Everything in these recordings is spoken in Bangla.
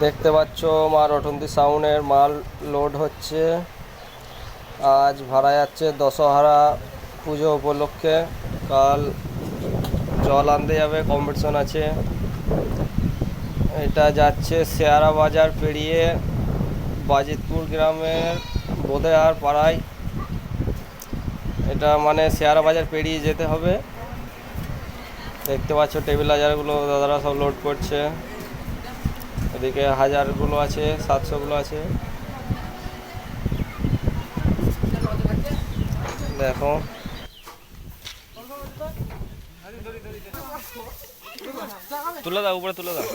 দেখতে পাচ্ছ মা রটন্তী সাউন্ডের মাল লোড হচ্ছে। আজ ভাড়া যাচ্ছে দশহরা পুজো উপলক্ষে। কাল জল আনতে যাবে, কম্পিটিশন আছে। এটা যাচ্ছে শেয়ারা বাজার পেরিয়ে বাজিতপুর গ্রামের বোধেহার পাড়ায়। এটা মানে শেয়ারা বাজার পেরিয়ে যেতে হবে। দেখতে পাচ্ছ টেবিল হাজারগুলো দাদারা সব লোড করছে। এদিকে হাজারগুলো আছে, 700গুলো আছে। দেখো তুলে দাও, উপরে তুলে দাও।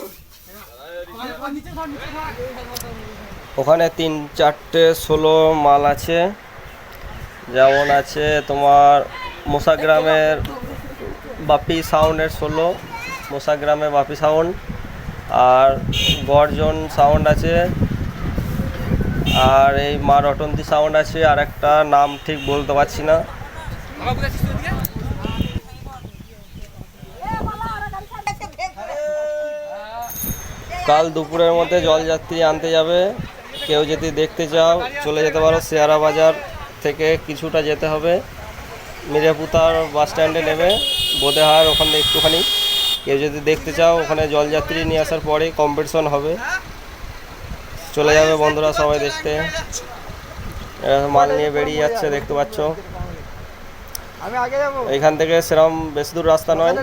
ওখানে 3-4টে 16 মাল আছে। যেমন আছে তোমার মোসাগ্রামের বাপি সাউন্ডের 16, মোসাগ্রামের বাপি সাউন্ড, আর গর্জন সাউন্ড আছে, আর এই মা রটন্তী সাউন্ড আছে, আর একটা নাম ঠিক বলতে পারছি না। কাল দুপুরের মধ্যে জলযাত্রী আনতে যাবে। কেউ যদি দেখতে চাও চলে যেতে পারো। শেয়ারা বাজার থেকে কিছুটা যেতে হবে, মিরেপুতার বাস স্ট্যান্ডে নেবে, বোধেহার ওখানে একটুখানি। কেউ যদি দেখতে চাও ওখানে জলযাত্রী নিয়ে আসার পরে কম্পিটিশন হবে, চলে যাবে বন্ধুরা সবাই দেখতে। মাল নিয়ে বেরিয়ে যাচ্ছে, দেখতে পাচ্ছ। এইখান থেকে সেরকম বেশি দূর রাস্তা নয়,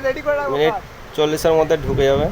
মিনিট 40-এর মধ্যে ঢুকে যাবে।